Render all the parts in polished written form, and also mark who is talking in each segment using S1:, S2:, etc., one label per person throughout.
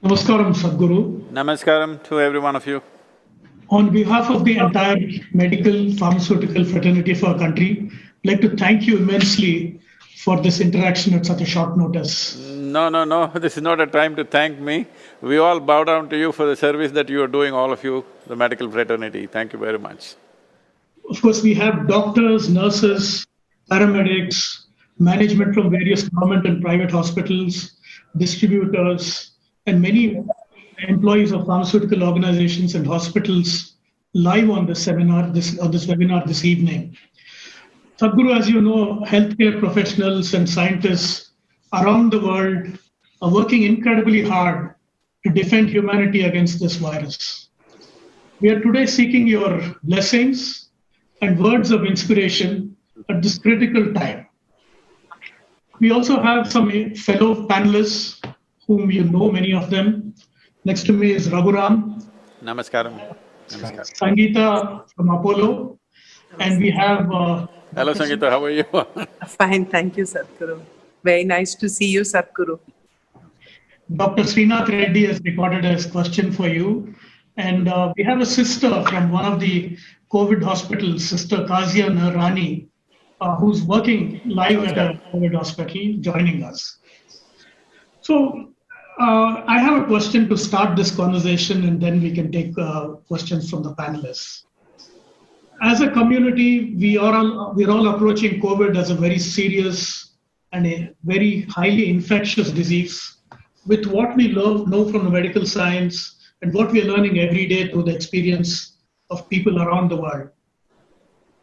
S1: Namaskaram, Sadhguru.
S2: Namaskaram to every one of you.
S1: On behalf of the entire medical pharmaceutical fraternity of our country, I'd like to thank you immensely for this interaction at such a short notice.
S2: No, this is not a time to thank me. We all bow down to you for the service that you are doing, all of you, the medical fraternity. Thank you very much.
S1: Of course, we have doctors, nurses, paramedics, management from various government and private hospitals, distributors, and many employees of pharmaceutical organizations and hospitals live on this webinar this evening. Sadhguru, as you know, healthcare professionals and scientists around the world are working incredibly hard to defend humanity against this virus. We are today seeking your blessings and words of inspiration at this critical time. We also have some fellow panelists whom you know, many of them. Next to me is Raghuram,
S2: Namaskaram. Namaskaram.
S1: Sangeeta from Apollo, and we have
S2: Hello, Sangeeta, how are you?
S3: Fine, thank you, Sadhguru. Very nice to see you, Sadhguru.
S1: Dr. Srinath Reddy has recorded a question for you. And we have a sister from one of the COVID hospitals, Sister Kazia Rani, who's working live at a COVID hospital, joining us. So I have a question to start this conversation, and then we can take questions from the panelists. As a community, we're all approaching COVID as a very serious and a very highly infectious disease. With what we know from the medical science and what we are learning every day through the experience of people around the world.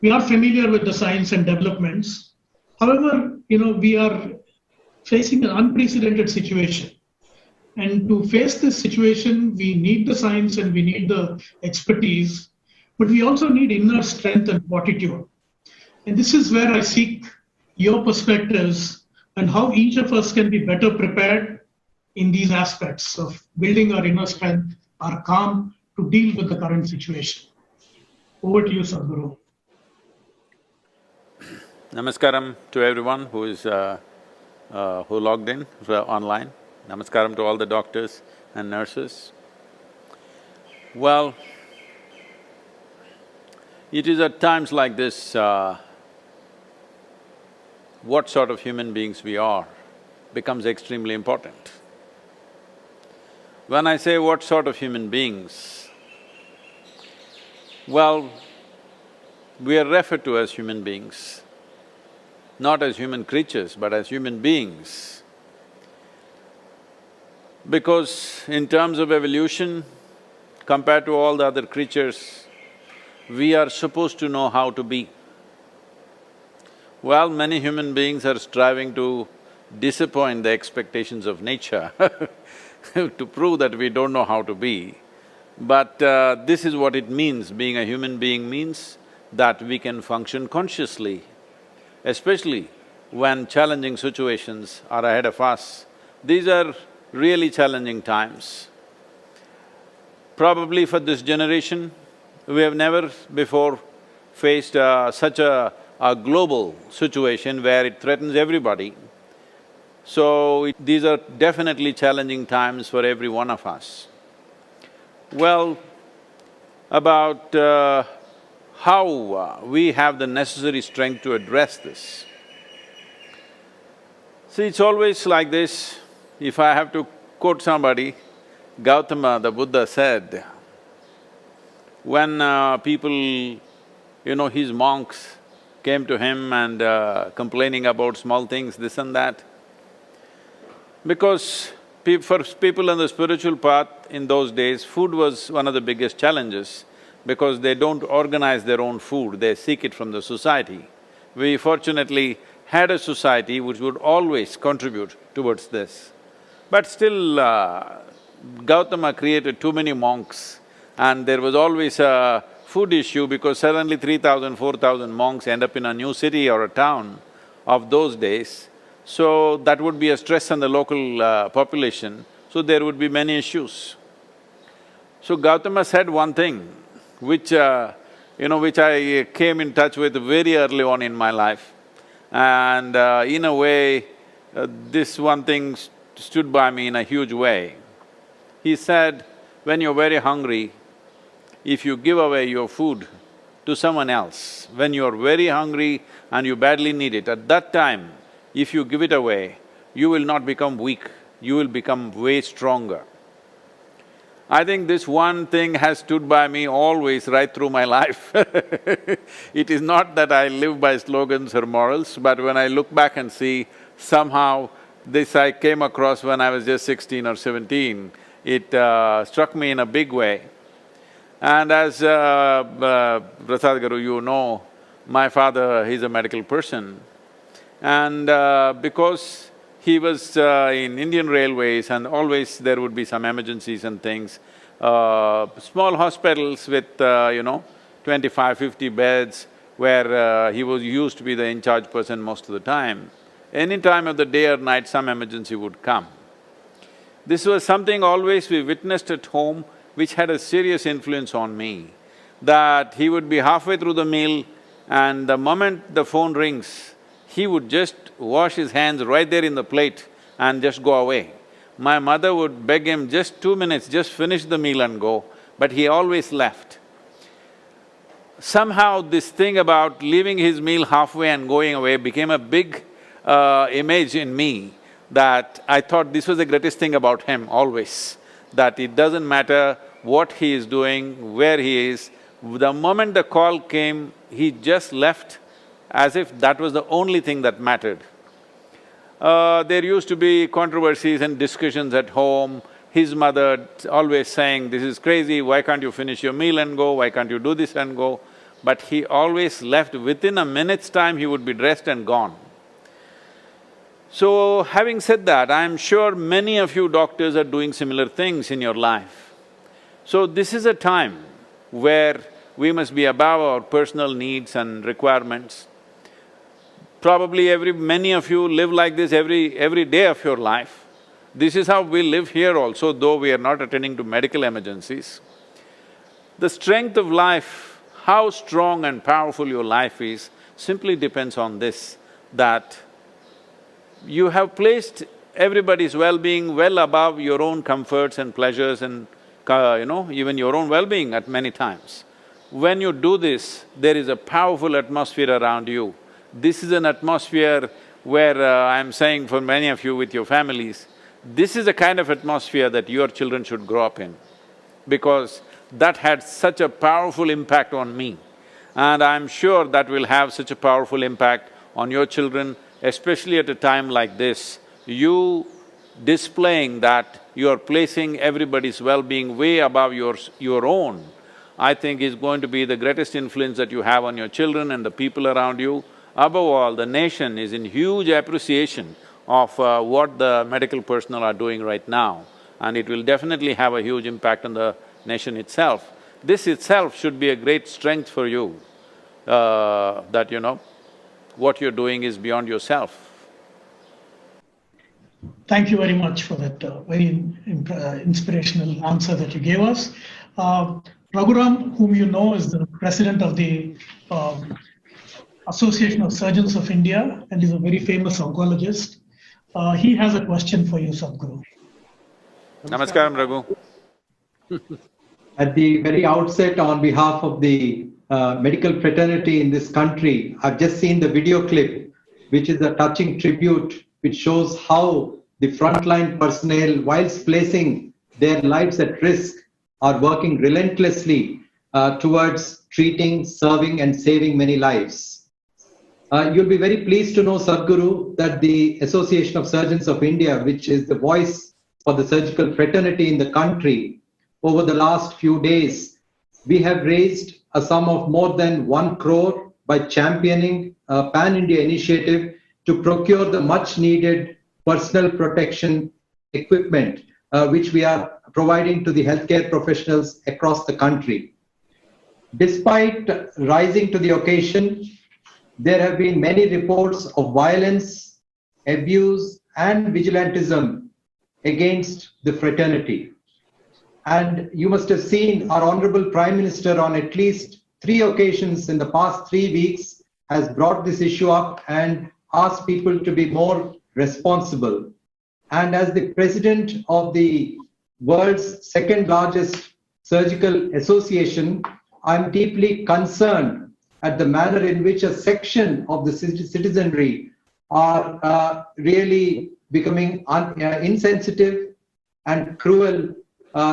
S1: We are familiar with the science and developments. However, we are facing an unprecedented situation. And to face this situation, we need the science and we need the expertise, but we also need inner strength and fortitude. And this is where I seek your perspectives and how each of us can be better prepared in these aspects of building our inner strength, our calm to deal with the current situation. Over to you, Sadhguru.
S2: Namaskaram to everyone who is who logged in online. Namaskaram to all the doctors and nurses. Well, it is at times like this, what sort of human beings we are becomes extremely important. When I say what sort of human beings, well, we are referred to as human beings, not as human creatures, but as human beings. Because in terms of evolution, compared to all the other creatures, we are supposed to know how to be. Well, many human beings are striving to disappoint the expectations of nature to prove that we don't know how to be. But this is what it means, being a human being means that we can function consciously, especially when challenging situations are ahead of us. These are really challenging times. Probably for this generation, we have never before faced such a global situation where it threatens everybody. So, these are definitely challenging times for every one of us. Well, about how we have the necessary strength to address this. See, it's always like this. If I have to quote somebody, Gautama, the Buddha said, when people, his monks came to him and complaining about small things, this and that, because for people on the spiritual path in those days, food was one of the biggest challenges because they don't organize their own food, they seek it from the society. We fortunately had a society which would always contribute towards this. But still, Gautama created too many monks and there was always a food issue because suddenly 3,000, 4,000 monks end up in a new city or a town of those days. So that would be a stress on the local population, so there would be many issues. So Gautama said one thing, which I came in touch with very early on in my life. And in a way, this one thing stood by me in a huge way. He said, when you're very hungry, if you give away your food to someone else, when you're very hungry and you badly need it, at that time, if you give it away, you will not become weak, you will become way stronger. I think this one thing has stood by me always right through my life. It is not that I live by slogans or morals, but when I look back and see, somehow this I came across when I was just 16 or 17, it struck me in a big way. And as Prasad Garu, you know, my father, he's a medical person. And because he was in Indian Railways and always there would be some emergencies and things, small hospitals with, 25, 50 beds where he was used to be the in-charge person most of the time. Any time of the day or night, some emergency would come. This was something always we witnessed at home, which had a serious influence on me, that he would be halfway through the meal and the moment the phone rings, he would just wash his hands right there in the plate and just go away. My mother would beg him, just 2 minutes, just finish the meal and go, but he always left. Somehow this thing about leaving his meal halfway and going away became a big image in me, that I thought this was the greatest thing about him always, that it doesn't matter what he is doing, where he is, the moment the call came, he just left as if that was the only thing that mattered. There used to be controversies and discussions at home, his mother always saying, this is crazy, why can't you finish your meal and go, why can't you do this and go? But he always left, within a minute's time he would be dressed and gone. So, having said that, I'm sure many of you doctors are doing similar things in your life. So, this is a time where we must be above our personal needs and requirements. Probably many of you live like this every day of your life. This is how we live here also, though we are not attending to medical emergencies. The strength of life, how strong and powerful your life is, simply depends on this, that you have placed everybody's well-being well above your own comforts and pleasures and, even your own well-being at many times. When you do this, there is a powerful atmosphere around you. This is an atmosphere where I'm saying for many of you with your families, this is the kind of atmosphere that your children should grow up in, because that had such a powerful impact on me. And I'm sure that will have such a powerful impact on your children, especially at a time like this. You displaying that you are placing everybody's well-being way above your own, I think is going to be the greatest influence that you have on your children and the people around you. Above all, the nation is in huge appreciation of what the medical personnel are doing right now, and it will definitely have a huge impact on the nation itself. This itself should be a great strength for you, that what you're doing is beyond yourself.
S1: Thank you very much for that very inspirational answer that you gave us. Raghuram, whom you know, is the president of the Association of Surgeons of India and is a very famous oncologist. He has a question for you, Sadhguru.
S2: Namaskaram, Raghu.
S4: At the very outset, on behalf of the medical fraternity in this country, I've just seen the video clip, which is a touching tribute, which shows how the frontline personnel, whilst placing their lives at risk, are working relentlessly towards treating, serving, and saving many lives. You'll be very pleased to know, Sadhguru, that the Association of Surgeons of India, which is the voice for the surgical fraternity in the country, over the last few days, we have raised a sum of more than 1 crore by championing a pan-India initiative to procure the much-needed personal protection equipment, which we are providing to the healthcare professionals across the country. Despite rising to the occasion, there have been many reports of violence, abuse, and vigilantism against the fraternity. And you must have seen our Honorable Prime Minister on at least 3 occasions in the past 3 weeks has brought this issue up and asked people to be more responsible. And as the president of the world's second largest surgical association, I'm deeply concerned at the manner in which a section of the citizenry are really becoming insensitive and cruel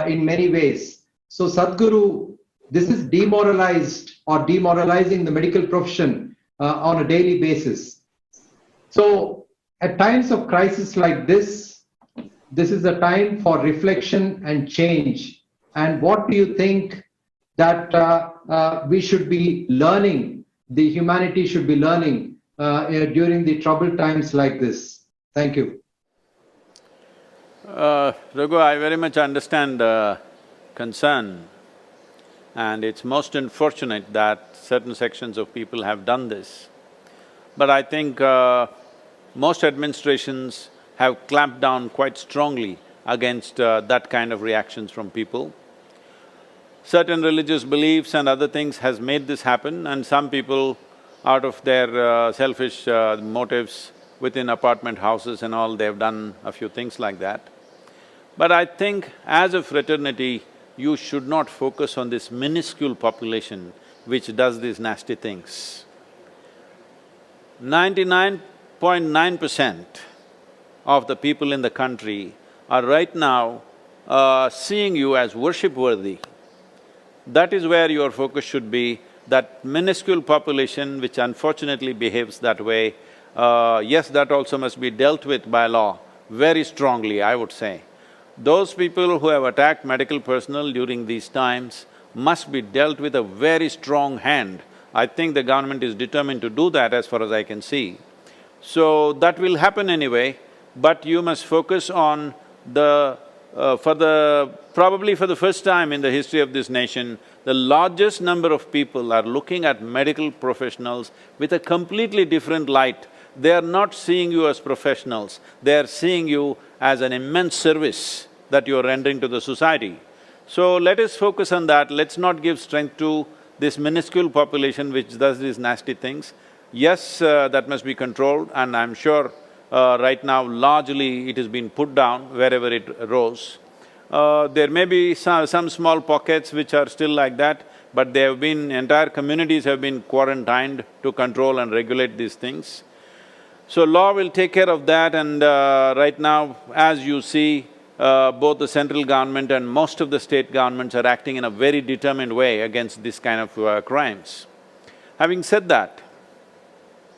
S4: in many ways. So Sadhguru, this is demoralized or demoralizing the medical profession on a daily basis. So at times of crisis like this is a time for reflection and change. And what do you think that we should be learning, the humanity should be learning during the troubled times like this? Thank you.
S2: Raghu, I very much understand the concern, and it's most unfortunate that certain sections of people have done this. But I think most administrations have clamped down quite strongly against that kind of reactions from people. Certain religious beliefs and other things has made this happen, and some people, out of their selfish motives within apartment houses and all, they've done a few things like that. But I think as a fraternity, you should not focus on this minuscule population which does these nasty things. 99.9% of the people in the country are right now seeing you as worship-worthy. That is where your focus should be, that minuscule population which unfortunately behaves that way. Yes, that also must be dealt with by law very strongly, I would say. Those people who have attacked medical personnel during these times must be dealt with a very strong hand. I think the government is determined to do that as far as I can see. So that will happen anyway, but you must focus on the… probably for the first time in the history of this nation, the largest number of people are looking at medical professionals with a completely different light. They are not seeing you as professionals, they are seeing you as an immense service that you are rendering to the society. So let us focus on that, let's not give strength to this minuscule population which does these nasty things. Yes, that must be controlled, and I'm sure right now largely it has been put down wherever it arose. There may be some small pockets which are still like that, but they have been… entire communities have been quarantined to control and regulate these things. So law will take care of that, and right now, as you see, both the central government and most of the state governments are acting in a very determined way against this kind of crimes. Having said that,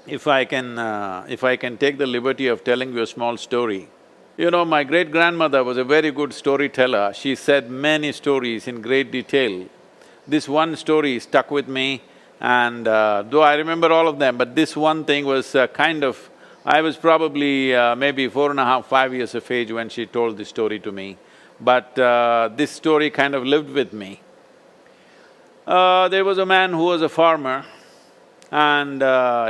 S2: if I can take the liberty of telling you a small story. You know, my great-grandmother was a very good storyteller. She said many stories in great detail. This one story stuck with me, and though I remember all of them, but this one thing was kind of… I was probably maybe 4.5, 5 years of age when she told this story to me, but this story kind of lived with me. There was a man who was a farmer, and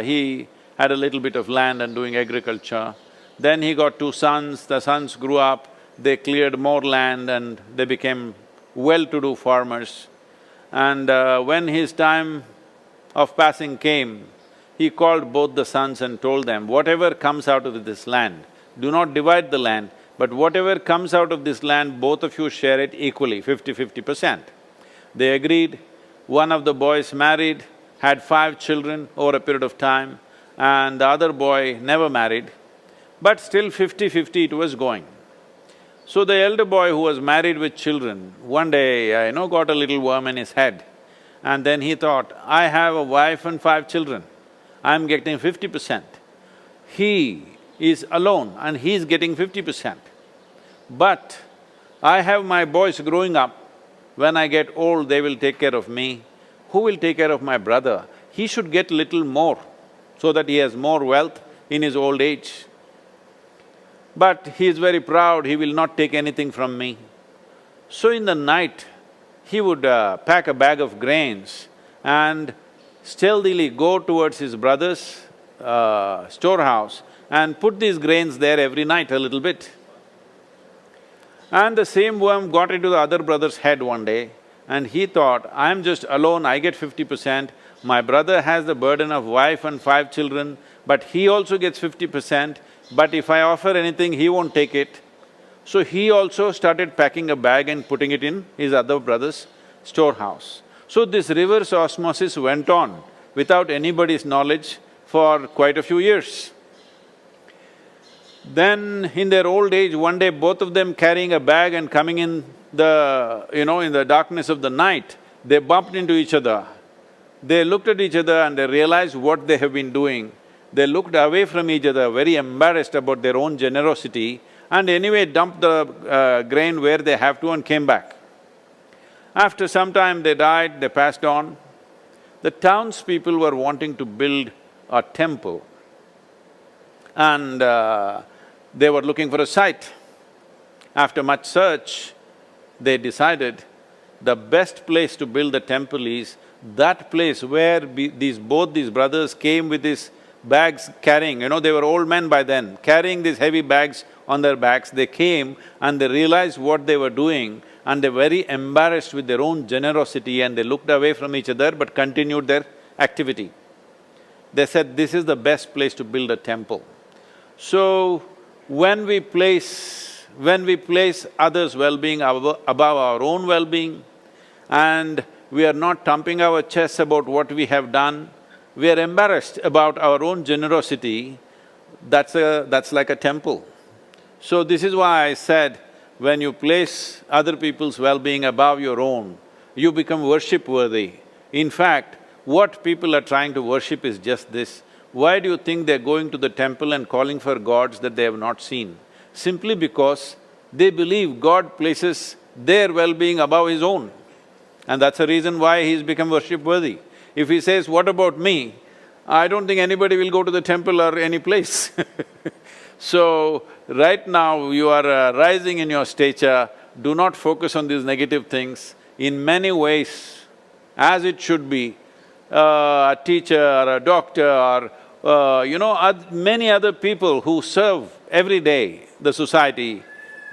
S2: he had a little bit of land and doing agriculture. Then he got 2 sons, the sons grew up, they cleared more land and they became well-to-do farmers. And when his time of passing came, he called both the sons and told them, whatever comes out of this land, do not divide the land, but whatever comes out of this land, both of you share it equally, 50-50%. They agreed. One of the boys married, had 5 children over a period of time, and the other boy never married, but still 50-50 it was going. So the elder boy who was married with children, one day, got a little worm in his head, and then he thought, I have a wife and 5 children, I'm getting 50%. He is alone and he's getting 50%. But I have my boys growing up, when I get old they will take care of me. Who will take care of my brother? He should get little more so that he has more wealth in his old age. But he is very proud, he will not take anything from me. So in the night, he would pack a bag of grains and stealthily go towards his brother's storehouse and put these grains there every night a little bit. And the same worm got into the other brother's head one day, and he thought, I'm just alone, I get 50%, my brother has the burden of wife and 5 children, but he also gets 50%, but if I offer anything, he won't take it. So he also started packing a bag and putting it in his other brother's storehouse. So this reverse osmosis went on without anybody's knowledge for quite a few years. Then in their old age, one day both of them carrying a bag and coming in in the darkness of the night, they bumped into each other. They looked at each other and they realized what they have been doing. They looked away from each other, very embarrassed about their own generosity, and anyway dumped the grain where they have to and came back. After some time they died, they passed on. The townspeople were wanting to build a temple and they were looking for a site. After much search, they decided the best place to build the temple is that place where both these brothers came with these bags carrying, they were old men by then, carrying these heavy bags on their backs. They came and they realized what they were doing and they were very embarrassed with their own generosity and they looked away from each other but continued their activity. They said, this is the best place to build a temple. So, when we place others' well-being above our own well-being and we are not thumping our chests about what we have done, we are embarrassed about our own generosity, that's like a temple. So this is why I said, when you place other people's well-being above your own, you become worship-worthy. In fact, what people are trying to worship is just this. Why do you think they're going to the temple and calling for gods that they have not seen? Simply because they believe God places their well-being above his own. And that's the reason why he's become worship-worthy. If he says, what about me? I don't think anybody will go to the temple or any place So, right now you are rising in your stature, do not focus on these negative things. In many ways, as it should be, a teacher or a doctor or many other people who serve every day the society,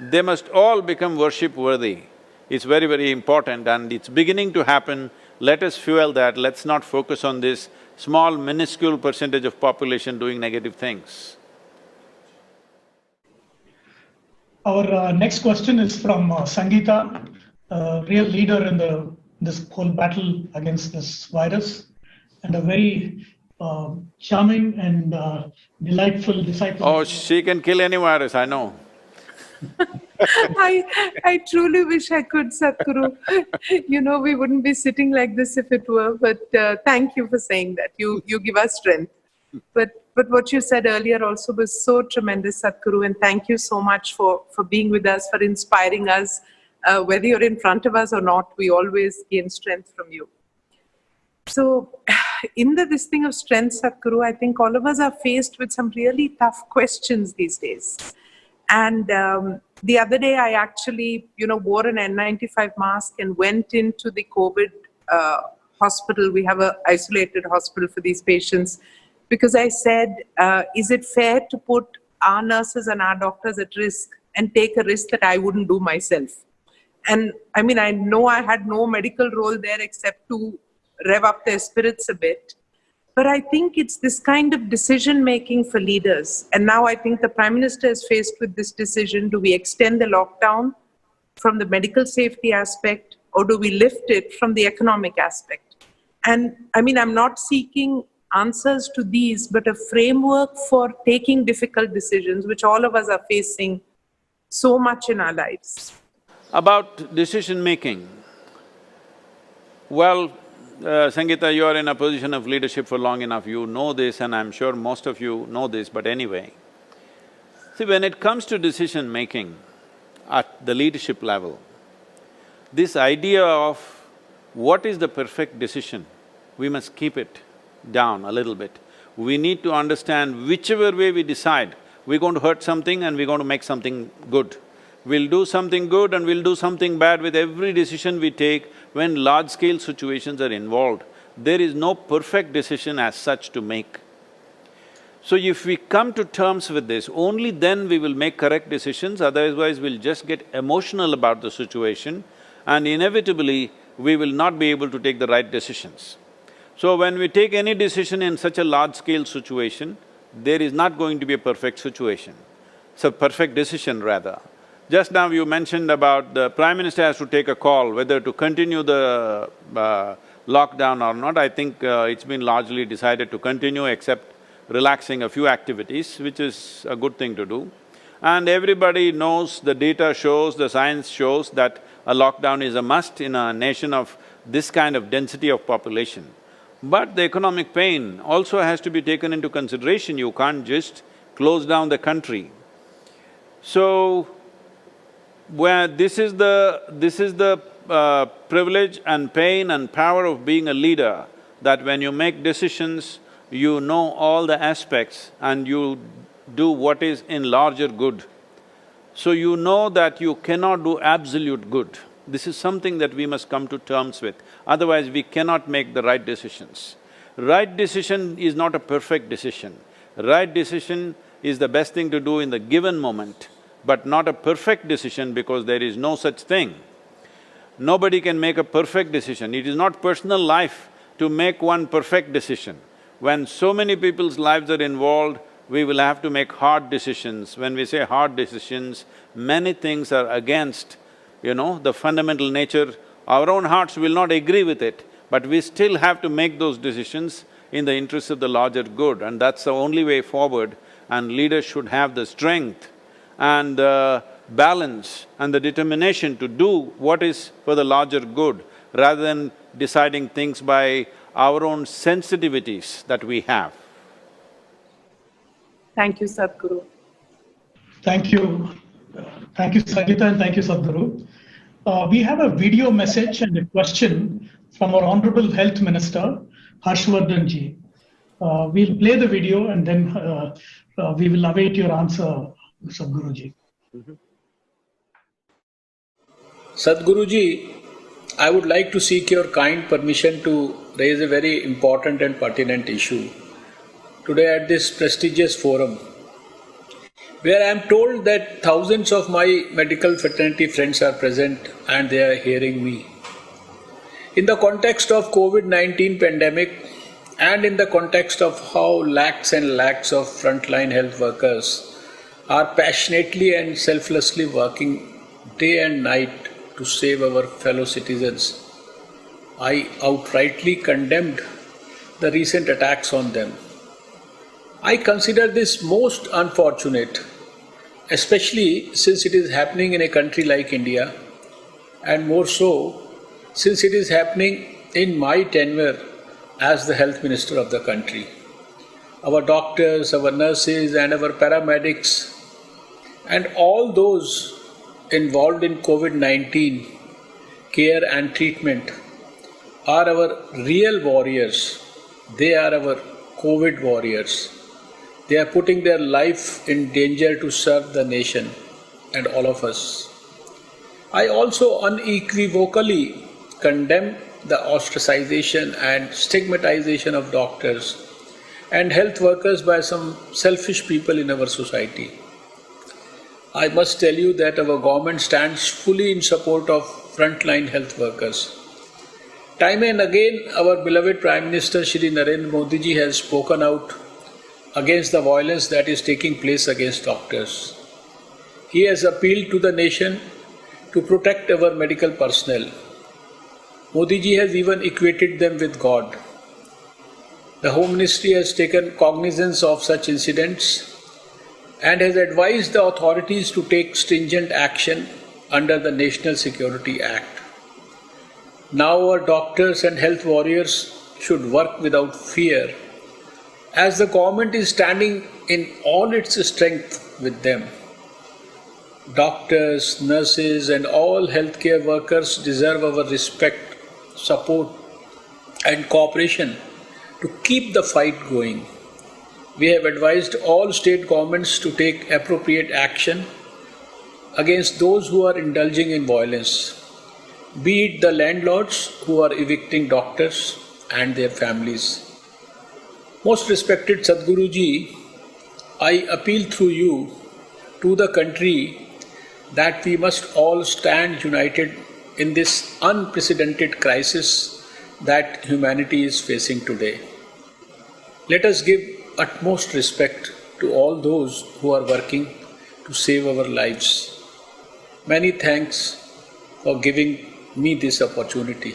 S2: they must all become worship-worthy. It's very, very important and it's beginning to happen. Let us fuel that, let's not focus on this small minuscule percentage of population doing negative things.
S1: Our next question is from Sangeeta, a real leader in this whole battle against this virus, and a very charming and delightful disciple.
S2: Oh, she can kill any virus, I know.
S3: I truly wish I could, Sadhguru. We wouldn't be sitting like this if it were, but thank you for saying that. You give us strength. But what you said earlier also was so tremendous, Sadhguru, and thank you so much for being with us, for inspiring us. Whether you're in front of us or not, we always gain strength from you. So, in this thing of strength, Sadhguru, I think all of us are faced with some really tough questions these days. And the other day, I actually, wore an N95 mask and went into the COVID hospital. We have an isolated hospital for these patients. Because I said, is it fair to put our nurses and our doctors at risk and take a risk that I wouldn't do myself? And I mean, I know I had no medical role there except to rev up their spirits a bit. But I think it's this kind of decision-making for leaders. And now I think the Prime Minister is faced with this decision. Do we extend the lockdown from the medical safety aspect, or do we lift it from the economic aspect? And I mean, I'm not seeking answers to these, but a framework for taking difficult decisions, which all of us are facing so much in our lives.
S2: About decision-making, well, Sangeeta, you are in a position of leadership for long enough, you know this and I'm sure most of you know this, but anyway. See, when it comes to decision-making at the leadership level, this idea of what is the perfect decision, we must keep it down a little bit. We need to understand whichever way we decide, we're going to hurt something and we're going to make something good. We'll do something good and we'll do something bad with every decision we take when large-scale situations are involved. There is no perfect decision as such to make. So if we come to terms with this, only then we will make correct decisions, otherwise we'll just get emotional about the situation and inevitably we will not be able to take the right decisions. So when we take any decision in such a large-scale situation, there is not going to be a perfect situation. It's a perfect decision rather. Just now you mentioned about the Prime Minister has to take a call whether to continue the lockdown or not. I think it's been largely decided to continue except relaxing a few activities, which is a good thing to do. And everybody knows, the data shows, the science shows that a lockdown is a must in a nation of this kind of density of population. But the economic pain also has to be taken into consideration. You can't just close down the country. So, where this is the privilege and pain and power of being a leader, that when you make decisions, you know all the aspects and you do what is in larger good. So you know that you cannot do absolute good. This is something that we must come to terms with, otherwise we cannot make the right decisions. Right decision is not a perfect decision. Right decision is the best thing to do in the given moment, but not a perfect decision because there is no such thing. Nobody can make a perfect decision. It is not personal life to make one perfect decision. When so many people's lives are involved, we will have to make hard decisions. When we say hard decisions, many things are against, the fundamental nature. Our own hearts will not agree with it, but we still have to make those decisions in the interest of the larger good, and that's the only way forward. And leaders should have the strength and the balance and the determination to do what is for the larger good, rather than deciding things by our own sensitivities that we have.
S3: Thank you, Sadhguru.
S1: Thank you. Thank you, Sangeeta, and thank you, Sadhguru. We have a video message and a question from our Honorable Health Minister, Harshvardhan ji. We'll play the video and then we will await your answer, Sadhguru ji.
S5: Sadhguru ji, I would like to seek your kind permission to raise a very important and pertinent issue today at this prestigious forum, where I am told that thousands of my medical fraternity friends are present and they are hearing me. In the context of COVID-19 pandemic and in the context of how lakhs and lakhs of frontline health workers are passionately and selflessly working day and night to save our fellow citizens, I outrightly condemned the recent attacks on them. I consider this most unfortunate, especially since it is happening in a country like India, and more so since it is happening in my tenure as the health minister of the country. Our doctors, our nurses and our paramedics and all those involved in COVID-19 care and treatment are our real warriors. They are our COVID warriors. They are putting their life in danger to serve the nation and all of us. I also unequivocally condemn the ostracization and stigmatization of doctors and health workers by some selfish people in our society. I must tell you that our government stands fully in support of frontline health workers. Time and again, our beloved Prime Minister Shri Narendra Modi ji has spoken out against the violence that is taking place against doctors. He has appealed to the nation to protect our medical personnel. Modi ji has even equated them with God. The Home Ministry has taken cognizance of such incidents and has advised the authorities to take stringent action under the National Security Act. Now our doctors and health warriors should work without fear, as the government is standing in all its strength with them. Doctors, nurses and all healthcare workers deserve our respect, support and cooperation to keep the fight going. We have advised all state governments to take appropriate action against those who are indulging in violence, be it the landlords who are evicting doctors and their families. Most respected Sadhguru ji, I appeal through you to the country that we must all stand united in this unprecedented crisis that humanity is facing today. Let us give utmost respect to all those who are working to save our lives. Many thanks for giving me this opportunity.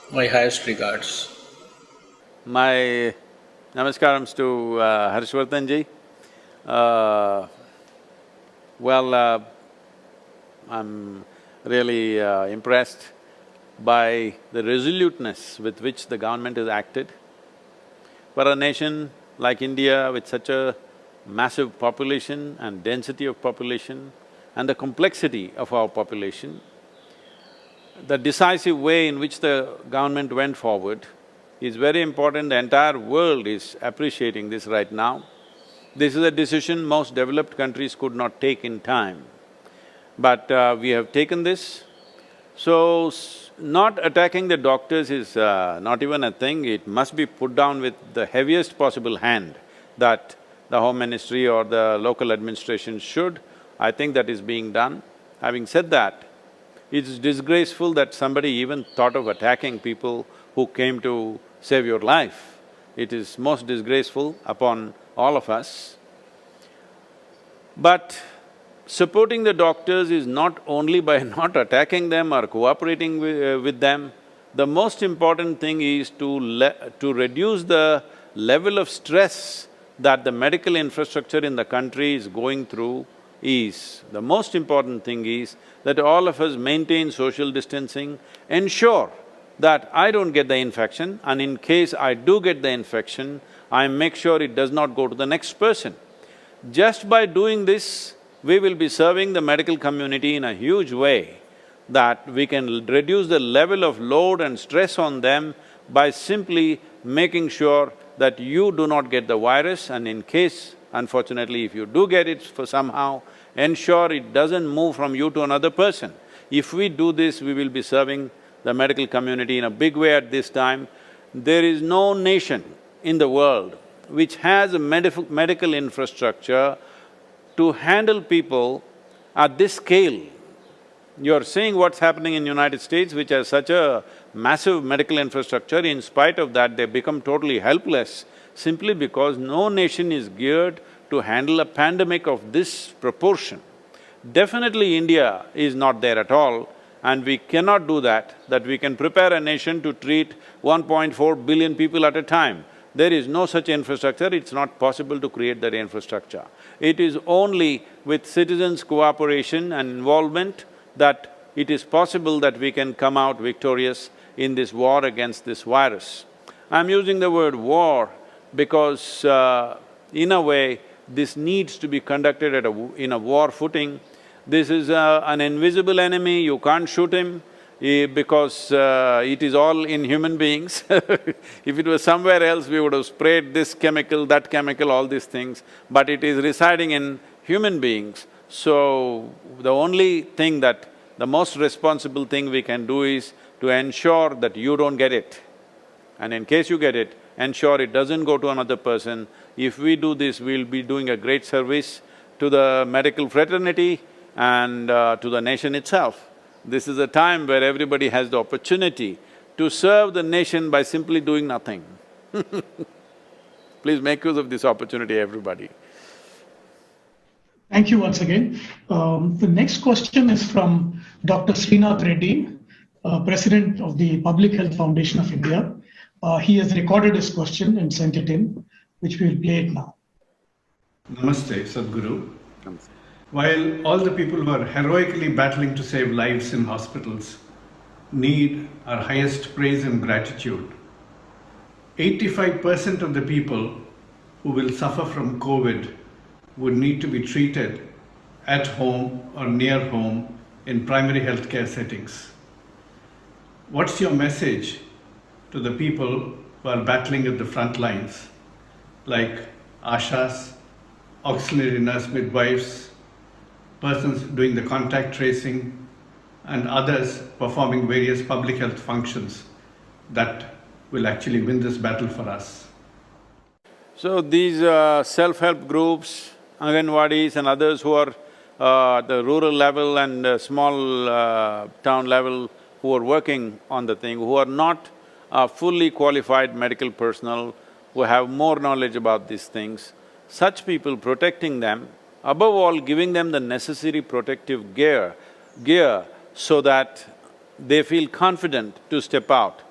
S5: My highest regards.
S2: My namaskarams to Harshvardhanji. Well, I'm really impressed by the resoluteness with which the government has acted. For a nation like India with such a massive population and density of population and the complexity of our population, the decisive way in which the government went forward is very important. The entire world is appreciating this right now. This is a decision most developed countries could not take in time. But we have taken this. So, not attacking the doctors is not even a thing, it must be put down with the heaviest possible hand that the Home Ministry or the local administration should. I think that is being done. Having said that, it's disgraceful that somebody even thought of attacking people who came to save your life. It is most disgraceful upon all of us. But supporting the doctors is not only by not attacking them or cooperating with them. The most important thing is to reduce the level of stress that the medical infrastructure in the country is going through. The most important thing is that all of us maintain social distancing, ensure that I don't get the infection, and in case I do get the infection, I make sure it does not go to the next person. Just by doing this, we will be serving the medical community in a huge way, that we can reduce the level of load and stress on them by simply making sure that you do not get the virus, and in case, unfortunately, if you do get it for somehow, ensure it doesn't move from you to another person. If we do this, we will be serving the medical community in a big way at this time. There is no nation in the world which has a medical infrastructure to handle people at this scale. You're seeing what's happening in United States, which has such a massive medical infrastructure. In spite of that, they become totally helpless simply because no nation is geared to handle a pandemic of this proportion. Definitely India is not there at all, and we cannot do that we can prepare a nation to treat 1.4 billion people at a time. There is no such infrastructure, it's not possible to create that infrastructure. It is only with citizens' cooperation and involvement that it is possible that we can come out victorious in this war against this virus. I'm using the word war because in a way, this needs to be conducted in a war footing. This is an invisible enemy, you can't shoot him because it is all in human beings. If it was somewhere else, we would have sprayed this chemical, that chemical, all these things, but it is residing in human beings. So, the only thing the most responsible thing we can do is to ensure that you don't get it. And in case you get it, ensure it doesn't go to another person. If we do this, we'll be doing a great service to the medical fraternity and to the nation itself. This is a time where everybody has the opportunity to serve the nation by simply doing nothing. Please make use of this opportunity, everybody.
S1: Thank you once again. The next question is from Dr. Srinath Reddy, President of the Public Health Foundation of India. He has recorded his question and sent it in, which we will play it now.
S6: Namaste, Sadhguru. Namaste. While all the people who are heroically battling to save lives in hospitals need our highest praise and gratitude, 85% of the people who will suffer from COVID would need to be treated at home or near home in primary healthcare settings. What's your message to the people who are battling at the front lines, like ashas, auxiliary nurse midwives, persons doing the contact tracing, and others performing various public health functions that will actually win this battle for us?
S2: So these self-help groups, Anganwadis and others who are the rural level and small town level who are working on the thing, who are not fully qualified medical personnel, who have more knowledge about these things, such people protecting them, above all giving them the necessary protective gear gear so that they feel confident to step out,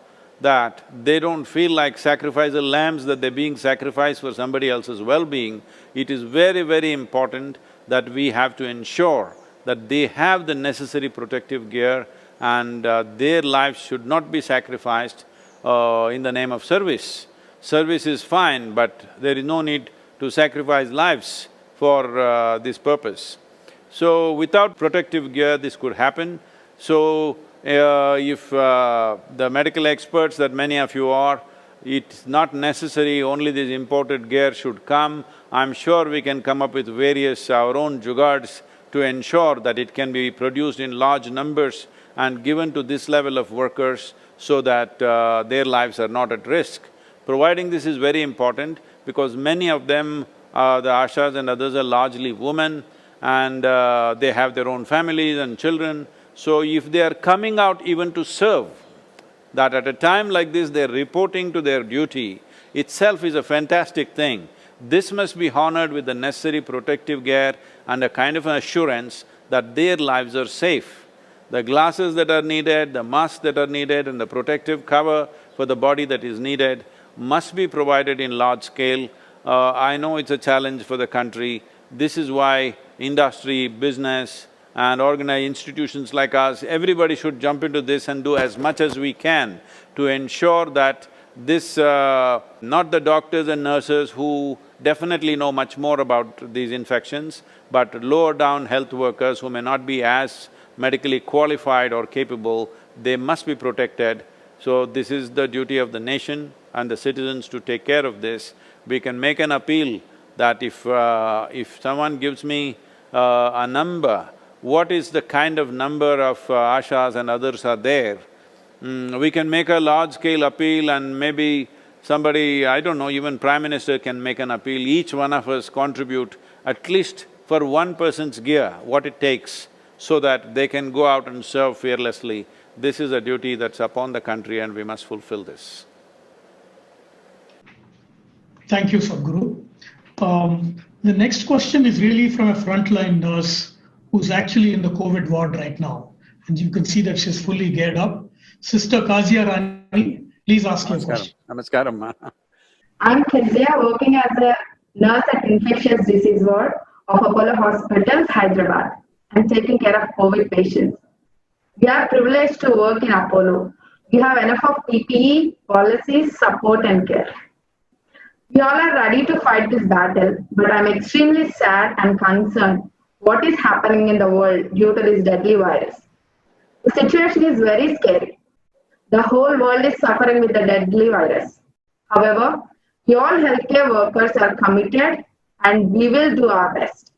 S2: that they don't feel like sacrificial lambs, that they're being sacrificed for somebody else's well-being. It is very, very important that we have to ensure that they have the necessary protective gear and their lives should not be sacrificed in the name of service. Service is fine, but there is no need to sacrifice lives for this purpose. So, without protective gear, this could happen. So, if the medical experts that many of you are, it's not necessary only this imported gear should come. I'm sure we can come up with various our own jugards to ensure that it can be produced in large numbers and given to this level of workers so that their lives are not at risk. Providing this is very important because many of them, the ashas and others are largely women and they have their own families and children. So if they are coming out even to serve, that at a time like this they're reporting to their duty, itself is a fantastic thing. This must be honored with the necessary protective gear and a kind of an assurance that their lives are safe. The glasses that are needed, the masks that are needed and the protective cover for the body that is needed must be provided in large scale. I know it's a challenge for the country. This is why industry, business and organized institutions like us, everybody should jump into this and do as much as we can to ensure that this… not the doctors and nurses who definitely know much more about these infections, but lower down health workers who may not be as medically qualified or capable, they must be protected. So this is the duty of the nation and the citizens to take care of this. We can make an appeal that if someone gives me a number, what is the kind of number of ashas and others are there, we can make a large-scale appeal and maybe somebody, I don't know, even Prime Minister can make an appeal, each one of us contribute at least for one person's gear, what it takes, so that they can go out and serve fearlessly. This is a duty that's upon the country and we must fulfill this.
S1: Thank you, Sadhguru. The next question is really from a frontline nurse who's actually in the COVID ward right now. And you can see that she's fully geared up. Sister Kazia Rani, please ask your question.
S2: Namaskaram.
S7: I'm Kezia, working as a nurse at infectious disease ward of Apollo Hospitals, Hyderabad. I'm taking care of COVID patients. We are privileged to work in Apollo. We have enough of PPE, policies, support and care. We all are ready to fight this battle, but I'm extremely sad and concerned what is happening in the world due to this deadly virus. The situation is very scary. The whole world is suffering with the deadly virus. However, we all healthcare workers are committed and we will do our best.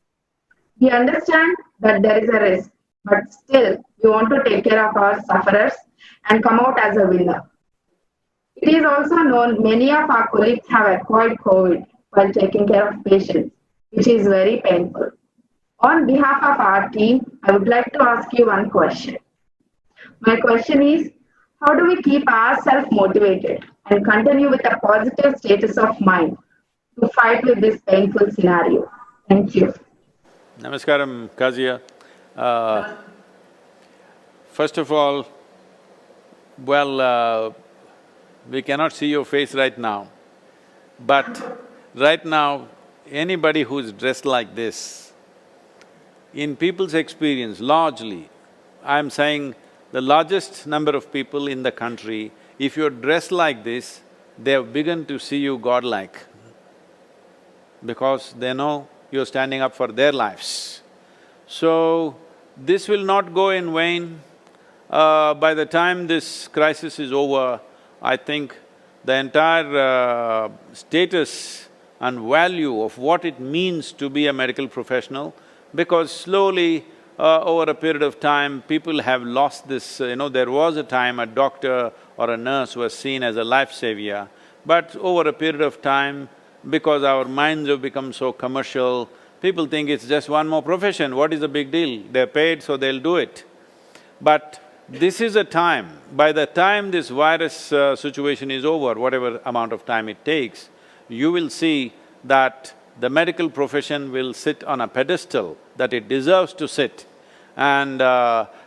S7: We understand that there is a risk, but still we want to take care of our sufferers and come out as a winner. It is also known many of our colleagues have acquired COVID while taking care of patients, which is very painful. On behalf of our team, I would like to ask you one question. My question is, how do we keep ourselves motivated and continue with a positive status of mind to fight with this painful scenario? Thank you.
S2: Namaskaram, Kazia. First of all, well, we cannot see your face right now, but right now, anybody who is dressed like this, in people's experience, largely, I'm saying the largest number of people in the country, if you're dressed like this, they have begun to see you godlike because they know you're standing up for their lives. So, this will not go in vain. By the time this crisis is over, I think the entire status and value of what it means to be a medical professional, because slowly over a period of time, people have lost this… there was a time a doctor or a nurse was seen as a life savior, but over a period of time, because our minds have become so commercial, people think it's just one more profession, what is the big deal? They're paid, so they'll do it. But this is a time, by the time this virus situation is over, whatever amount of time it takes, you will see that the medical profession will sit on a pedestal that it deserves to sit. And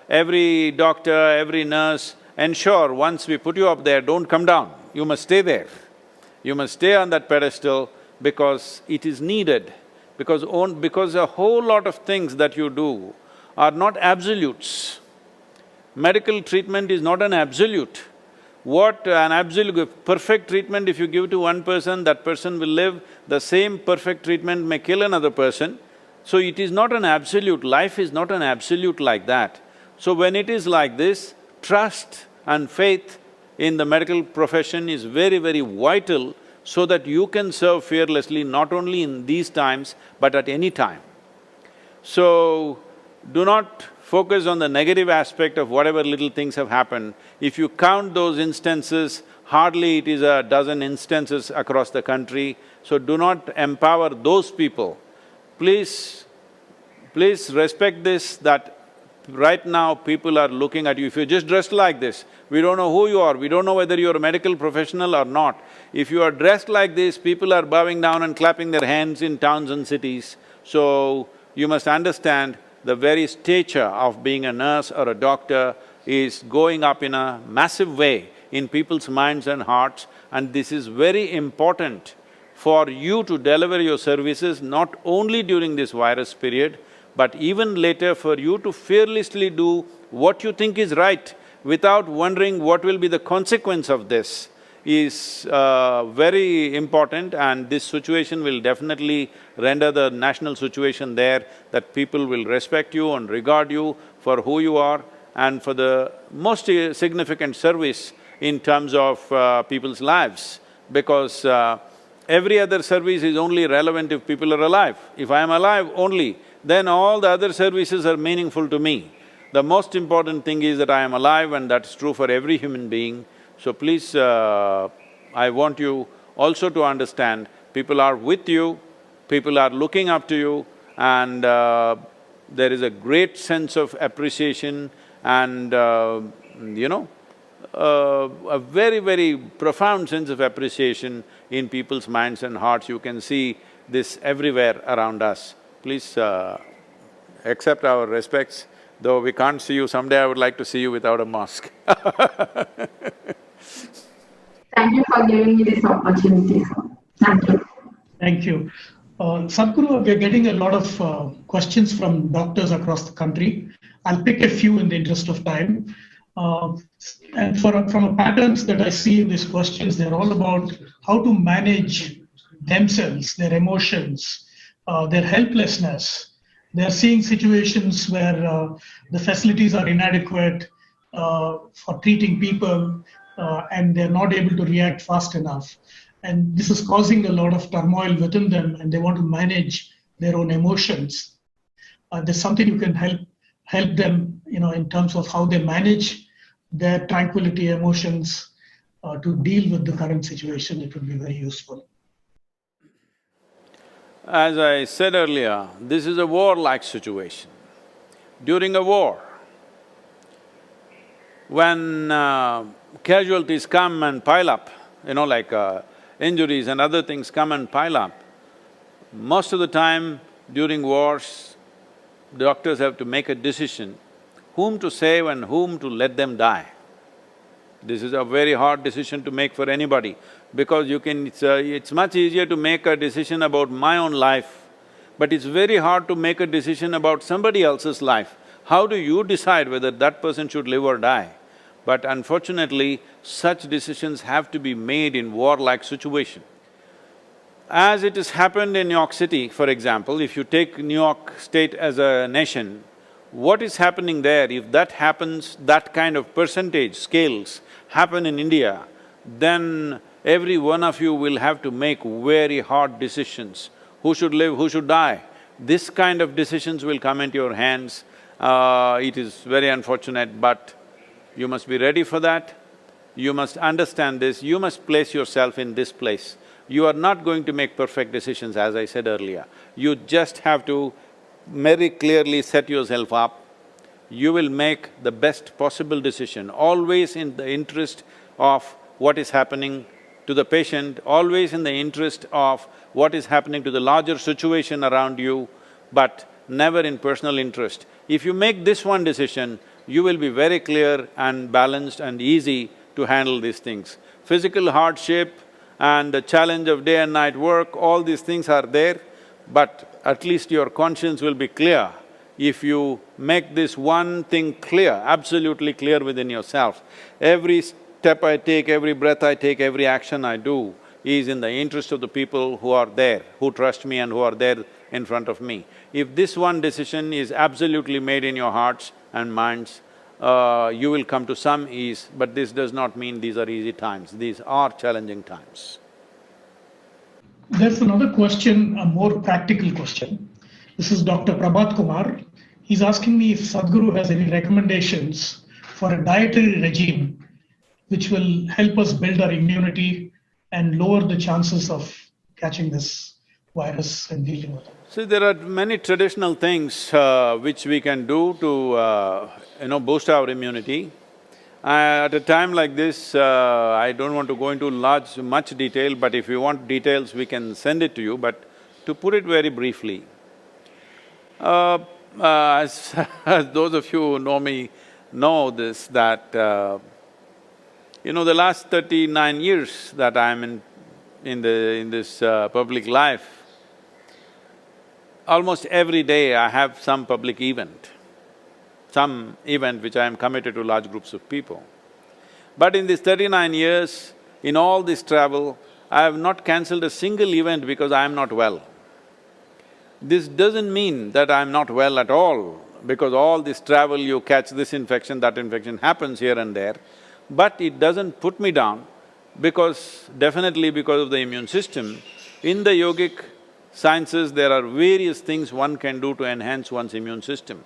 S2: every doctor, every nurse, ensure once we put you up there, don't come down, you must stay there. You must stay on that pedestal because it is needed, because a whole lot of things that you do are not absolutes. Medical treatment is not an absolute. What an absolute… perfect treatment if you give to one person, that person will live, the same perfect treatment may kill another person. So it is not an absolute, life is not an absolute like that. So when it is like this, trust and faith in the medical profession is very, very vital so that you can serve fearlessly not only in these times, but at any time. So, do not focus on the negative aspect of whatever little things have happened. If you count those instances, hardly it is a dozen instances across the country, so do not empower those people. Please respect this, that right now people are looking at you. If you're just dressed like this, we don't know who you are, we don't know whether you're a medical professional or not. If you are dressed like this, people are bowing down and clapping their hands in towns and cities. So, you must understand the very stature of being a nurse or a doctor is going up in a massive way in people's minds and hearts, and this is very important for you to deliver your services not only during this virus period, but even later for you to fearlessly do what you think is right without wondering what will be the consequence of this is very important, and this situation will definitely render the national situation there that people will respect you and regard you for who you are and for the most significant service in terms of people's lives, because every other service is only relevant if people are alive. If I am alive only, then all the other services are meaningful to me. The most important thing is that I am alive, and that's true for every human being. So please, I want you also to understand, people are with you, people are looking up to you, and there is a great sense of appreciation and a very, very profound sense of appreciation in people's minds and hearts. You can see this everywhere around us. Please accept our respects. Though we can't see you, someday I would like to see you without a mask.
S7: Thank you for giving me this opportunity. Thank you.
S1: Thank you. Sadhguru, we're getting a lot of questions from doctors across the country. I'll pick a few in the interest of time. And from the patterns that I see in these questions, they're all about how to manage themselves, their emotions, their helplessness. They're seeing situations where the facilities are inadequate for treating people, and they're not able to react fast enough. And this is causing a lot of turmoil within them, and they want to manage their own emotions. There's something you can help them, in terms of how they manage their tranquility, emotions, to deal with the current situation. It would be very useful.
S2: As I said earlier, this is a war-like situation. During a war, when casualties come and pile up, like injuries and other things come and pile up, most of the time during wars, doctors have to make a decision whom to save and whom to let them die. This is a very hard decision to make for anybody, because it's much easier to make a decision about my own life, but it's very hard to make a decision about somebody else's life. How do you decide whether that person should live or die? But unfortunately, such decisions have to be made in war-like situation. As it has happened in New York City, for example, if you take New York State as a nation, what is happening there, if that happens, that kind of percentage scales happen in India, then every one of you will have to make very hard decisions. Who should live, who should die? This kind of decisions will come into your hands. It is very unfortunate, but you must be ready for that. You must understand this, you must place yourself in this place. You are not going to make perfect decisions, as I said earlier. You just have to very clearly set yourself up. You will make the best possible decision, always in the interest of what is happening to the patient, always in the interest of what is happening to the larger situation around you, but never in personal interest. If you make this one decision, you will be very clear and balanced and easy to handle these things. Physical hardship and the challenge of day and night work, all these things are there, but at least your conscience will be clear if you make this one thing clear, absolutely clear within yourself. Every step I take, every breath I take, every action I do is in the interest of the people who are there, who trust me and who are there in front of me. If this one decision is absolutely made in your hearts and minds, you will come to some ease, but this does not mean these are easy times, these are challenging times.
S1: There's another question, a more practical question. This is Dr. Prabhat Kumar. He's asking me if Sadhguru has any recommendations for a dietary regime which will help us build our immunity and lower the chances of catching this virus and dealing with it.
S2: See, there are many traditional things which we can do to boost our immunity. At a time like this, I don't want to go into much detail, but if you want details, we can send it to you, but to put it very briefly, as those of you who know me know this, that the last 39 years that I'm in this public life, almost every day I have some public event, which I am committed to large groups of people. But in these 39 years, in all this travel, I have not cancelled a single event because I am not well. This doesn't mean that I am not well at all, because all this travel you catch this infection, that infection happens here and there, but it doesn't put me down definitely because of the immune system. In the yogic sciences, there are various things one can do to enhance one's immune system.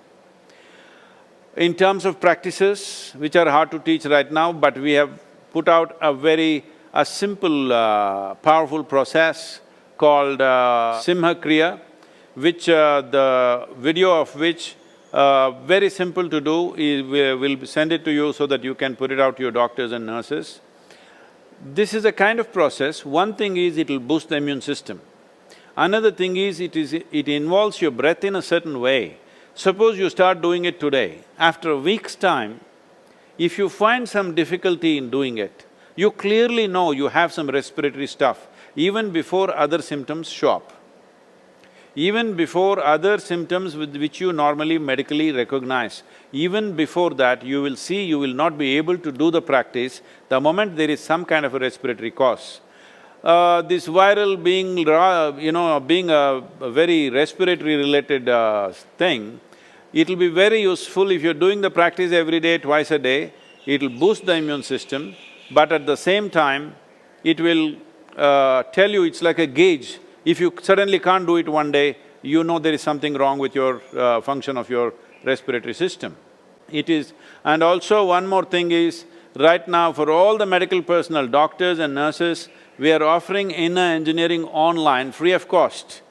S2: In terms of practices, which are hard to teach right now, but we have put out a simple, powerful process called Simha Kriya, which the video of which, very simple to do, we'll send it to you so that you can put it out to your doctors and nurses. This is a kind of process. One thing is it'll boost the immune system. Another thing is it involves your breath in a certain way. Suppose you start doing it today, after a week's time, if you find some difficulty in doing it, you clearly know you have some respiratory stuff, even before other symptoms show up. Even before other symptoms which you normally medically recognize, even before that, you will see you will not be able to do the practice the moment there is some kind of a respiratory cause. This viral being a very respiratory related thing, it'll be very useful if you're doing the practice every day, twice a day, it'll boost the immune system, but at the same time, it will tell you it's like a gauge. If you suddenly can't do it one day, you know there is something wrong with your function of your respiratory system. And also one more thing is, right now for all the medical personnel, doctors and nurses, we are offering inner engineering online free of cost.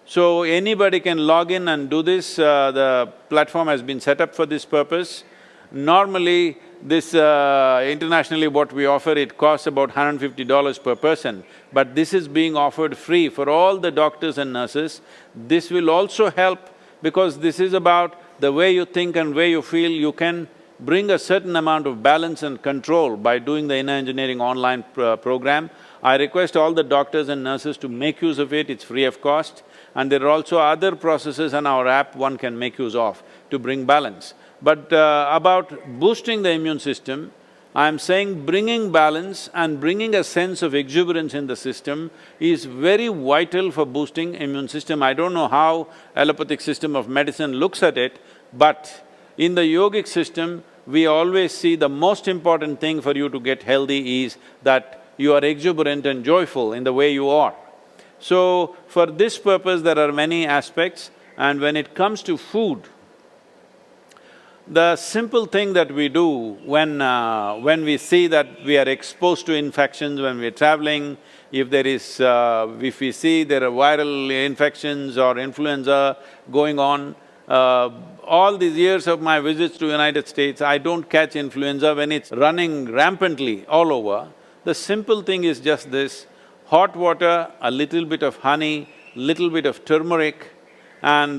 S2: So anybody can log in and do this, the platform has been set up for this purpose. Normally, this internationally what we offer, it costs about $150 per person, but this is being offered free for all the doctors and nurses. This will also help because this is about the way you think and way you feel. You can bring a certain amount of balance and control by doing the inner engineering online program. I request all the doctors and nurses to make use of it, it's free of cost. And there are also other processes on our app one can make use of to bring balance. But about boosting the immune system, I'm saying bringing balance and bringing a sense of exuberance in the system is very vital for boosting immune system. I don't know how allopathic system of medicine looks at it, but in the yogic system, we always see the most important thing for you to get healthy is that you are exuberant and joyful in the way you are. So, for this purpose, there are many aspects, and when it comes to food, the simple thing that we do when we see that we are exposed to infections when we're traveling, if we see there are viral infections or influenza going on, all these years of my visits to United States, I don't catch influenza when it's running rampantly all over. The simple thing is just this: hot water, a little bit of honey, little bit of turmeric, and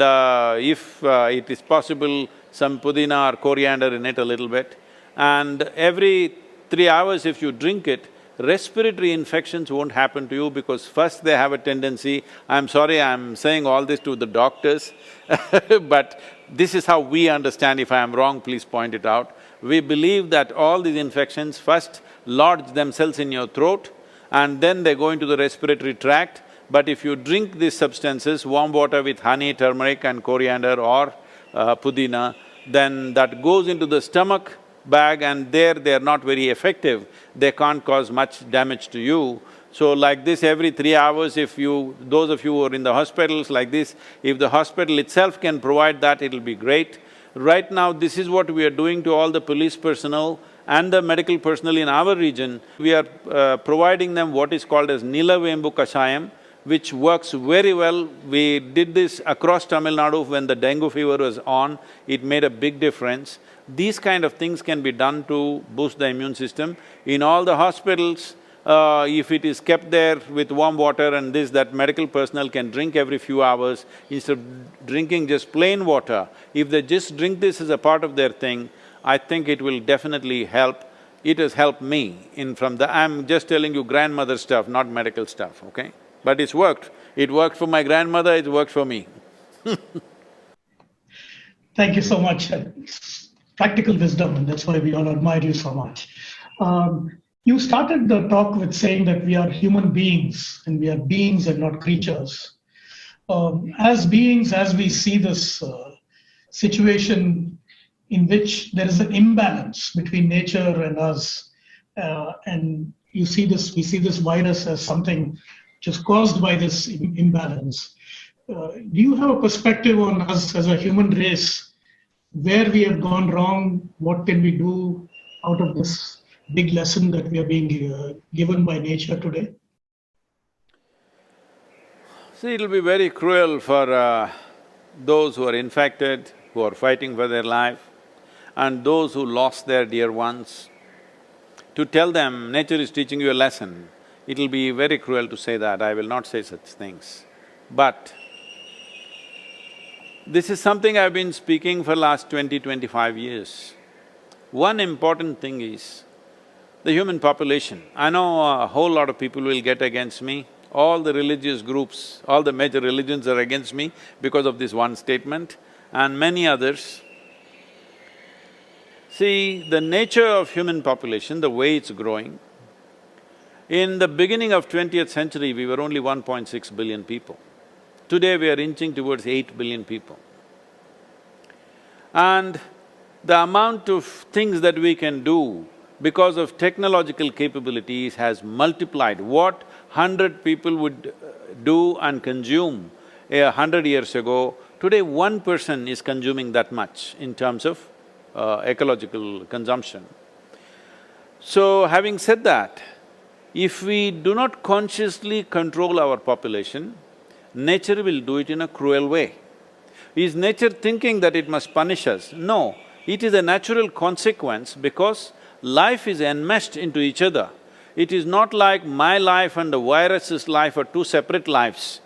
S2: if it is possible, some pudina or coriander in it a little bit. And every 3 hours if you drink it, respiratory infections won't happen to you because first they have a tendency… I'm sorry I'm saying all this to the doctors but this is how we understand. If I am wrong, please point it out. We believe that all these infections first lodge themselves in your throat and then they go into the respiratory tract. But if you drink these substances, warm water with honey, turmeric and coriander or pudina, then that goes into the stomach bag and there they're not very effective, they can't cause much damage to you. So like this, every 3 hours if you… those of you who are in the hospitals like this, if the hospital itself can provide that, it'll be great. Right now, this is what we are doing to all the police personnel and the medical personnel in our region. We are providing them what is called as Nilavembu Kashayam, which works very well. We did this across Tamil Nadu when the dengue fever was on, it made a big difference. These kind of things can be done to boost the immune system. In all the hospitals, if it is kept there with warm water and this, that medical personnel can drink every few hours instead of drinking just plain water. If they just drink this as a part of their thing, I think it will definitely help. It has helped me I'm just telling you grandmother stuff, not medical stuff, okay? But it's worked. It worked for my grandmother, it worked for me
S1: Thank you so much. Practical wisdom, and that's why we all admire you so much. You started the talk with saying that we are human beings, and we are beings and not creatures. As beings, as we see this situation in which there is an imbalance between nature and us, and we see this virus as something just caused by this imbalance. Do you have a perspective on us as a human race, where we have gone wrong, what can we do out of this big lesson that we are being given by nature today?
S2: See, it'll be very cruel for those who are infected, who are fighting for their life, and those who lost their dear ones. To tell them, nature is teaching you a lesson, it'll be very cruel to say that, I will not say such things. But this is something I've been speaking for last 20-25 years. One important thing is the human population. I know a whole lot of people will get against me. All the religious groups, all the major religions are against me because of this one statement, and many others. See, the nature of human population, the way it's growing, in the beginning of 20th century, we were only 1.6 billion people. Today, we are inching towards 8 billion people. And the amount of things that we can do because of technological capabilities has multiplied. What 100 people would do and consume 100 years ago, today 1 person is consuming that much in terms of ecological consumption. So, having said that, if we do not consciously control our population, nature will do it in a cruel way. Is nature thinking that it must punish us? No, it is a natural consequence because life is enmeshed into each other. It is not like my life and the virus's life are two separate lives.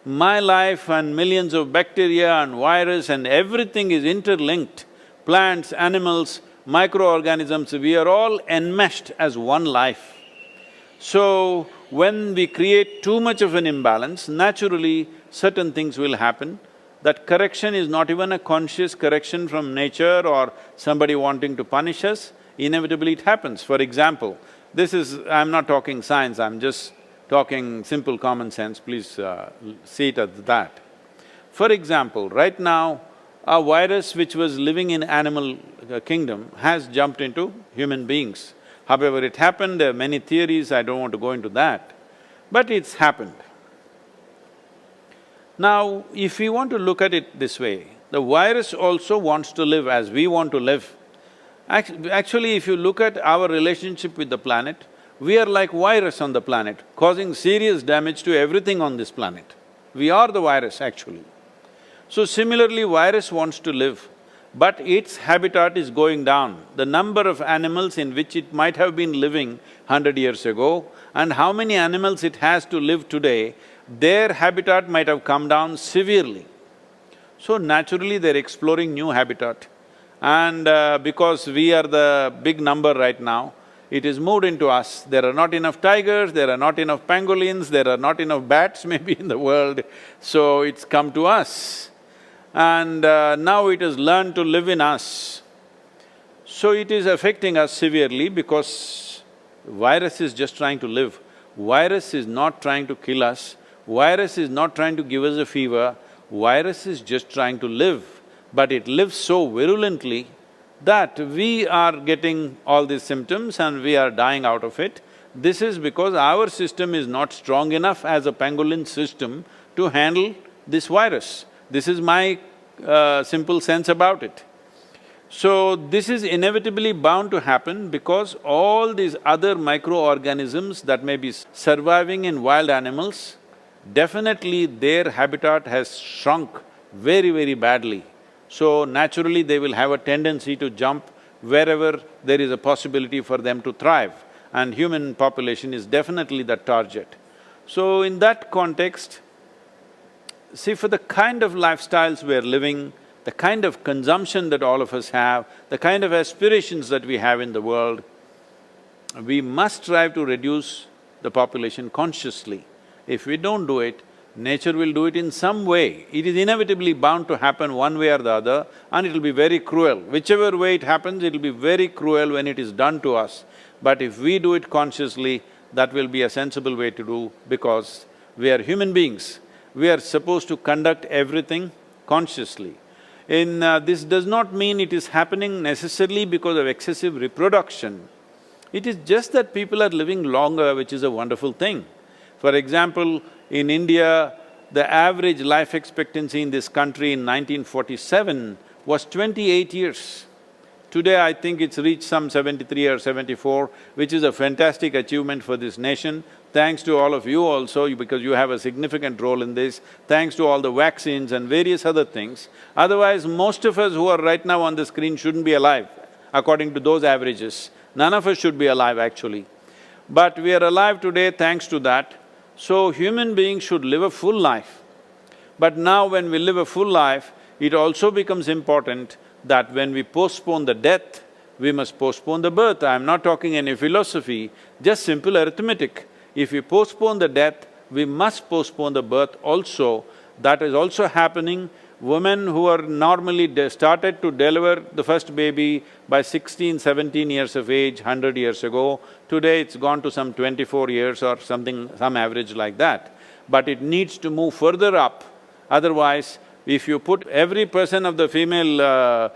S2: My life and millions of bacteria and virus and everything is interlinked. Plants, animals, microorganisms, we are all enmeshed as one life. So, when we create too much of an imbalance, naturally certain things will happen. That correction is not even a conscious correction from nature or somebody wanting to punish us, inevitably it happens. For example, I'm not talking science, I'm just talking simple common sense, please see it as that. For example, right now, a virus which was living in animal kingdom has jumped into human beings. However it happened, there are many theories, I don't want to go into that, but it's happened. Now, if we want to look at it this way, the virus also wants to live as we want to live. Actually, if you look at our relationship with the planet, we are like virus on the planet, causing serious damage to everything on this planet. We are the virus actually. So similarly, virus wants to live, but its habitat is going down. The number of animals in which it might have been living 100 years ago and how many animals it has to live today, their habitat might have come down severely. So naturally, they're exploring new habitat. And because we are the big number right now, it is moved into us. There are not enough tigers, there are not enough pangolins, there are not enough bats maybe in the world, so it's come to us. And now it has learned to live in us. So it is affecting us severely because virus is just trying to live. Virus is not trying to kill us, virus is not trying to give us a fever, virus is just trying to live. But it lives so virulently that we are getting all these symptoms and we are dying out of it. This is because our system is not strong enough as a pangolin system to handle this virus. This is my simple sense about it. So, this is inevitably bound to happen because all these other microorganisms that may be surviving in wild animals, definitely their habitat has shrunk very, very badly. So naturally they will have a tendency to jump wherever there is a possibility for them to thrive, and human population is definitely that target. So in that context, see, for the kind of lifestyles we are living, the kind of consumption that all of us have, the kind of aspirations that we have in the world, we must strive to reduce the population consciously. If we don't do it, nature will do it in some way. It is inevitably bound to happen one way or the other, and it'll be very cruel. Whichever way it happens, it'll be very cruel when it is done to us. But if we do it consciously, that will be a sensible way to do, because we are human beings. We are supposed to conduct everything consciously. This does not mean it is happening necessarily because of excessive reproduction. It is just that people are living longer, which is a wonderful thing. For example, in India, the average life expectancy in this country in 1947 was 28 years. Today, I think it's reached some 73 or 74, which is a fantastic achievement for this nation. Thanks to all of you also, because you have a significant role in this, thanks to all the vaccines and various other things. Otherwise, most of us who are right now on the screen shouldn't be alive, according to those averages. None of us should be alive actually. But we are alive today thanks to that. So human beings should live a full life. But now when we live a full life, it also becomes important that when we postpone the death, we must postpone the birth. I'm not talking any philosophy, just simple arithmetic. If we postpone the death, we must postpone the birth also. That is also happening. Women who are normally started to deliver the first baby by 16, 17 years of age 100 years ago, today it's gone to some 24 years or something, some average like that. But it needs to move further up, otherwise if you put every person of the female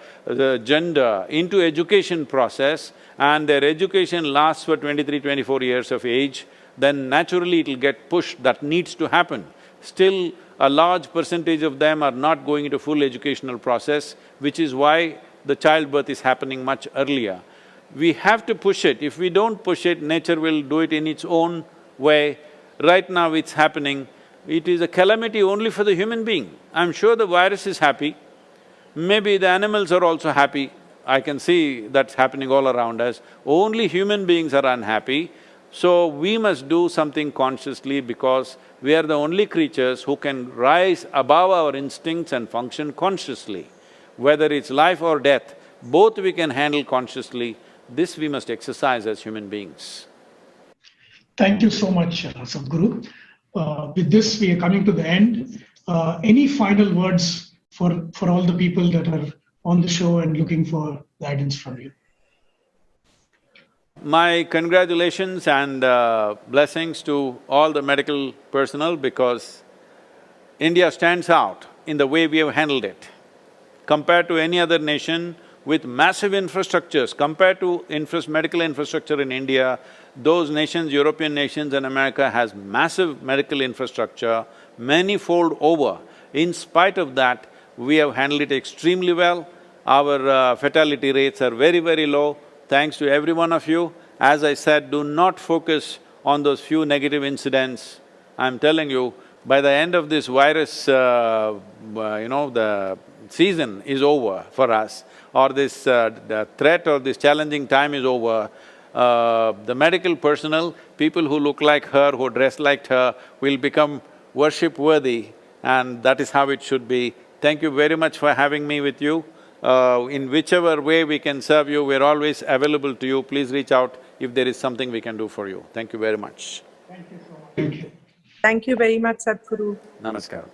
S2: gender into education process and their education lasts for 23, 24 years of age, then naturally it'll get pushed, that needs to happen. Still, a large percentage of them are not going into full educational process, which is why the childbirth is happening much earlier. We have to push it. If we don't push it, nature will do it in its own way. Right now it's happening. It is a calamity only for the human being. I'm sure the virus is happy, maybe the animals are also happy. I can see that's happening all around us. Only human beings are unhappy. So we must do something consciously, because we are the only creatures who can rise above our instincts and function consciously. Whether it's life or death, both we can handle consciously. This we must exercise as human beings.
S1: Thank you so much, Sadhguru. With this, we are coming to the end. Any final words for all the people that are on the show and looking for guidance from you?
S2: My congratulations and blessings to all the medical personnel, because India stands out in the way we have handled it. Compared to any other nation with massive infrastructures, compared to medical infrastructure in India, those nations, European nations and America has massive medical infrastructure, many-fold over. In spite of that, we have handled it extremely well. Our fatality rates are very, very low. Thanks to every one of you. As I said, do not focus on those few negative incidents. I'm telling you, by the end of this virus, the season is over for us, or this the threat or this challenging time is over. The medical personnel, people who look like her, who dress like her, will become worship-worthy, and that is how it should be. Thank you very much for having me with you. In whichever way we can serve you, we're always available to you. Please reach out if there is something we can do for you. Thank you very much.
S1: Thank you so much. Thank you.
S3: Thank you very much, Sadhguru.
S2: Namaskaram.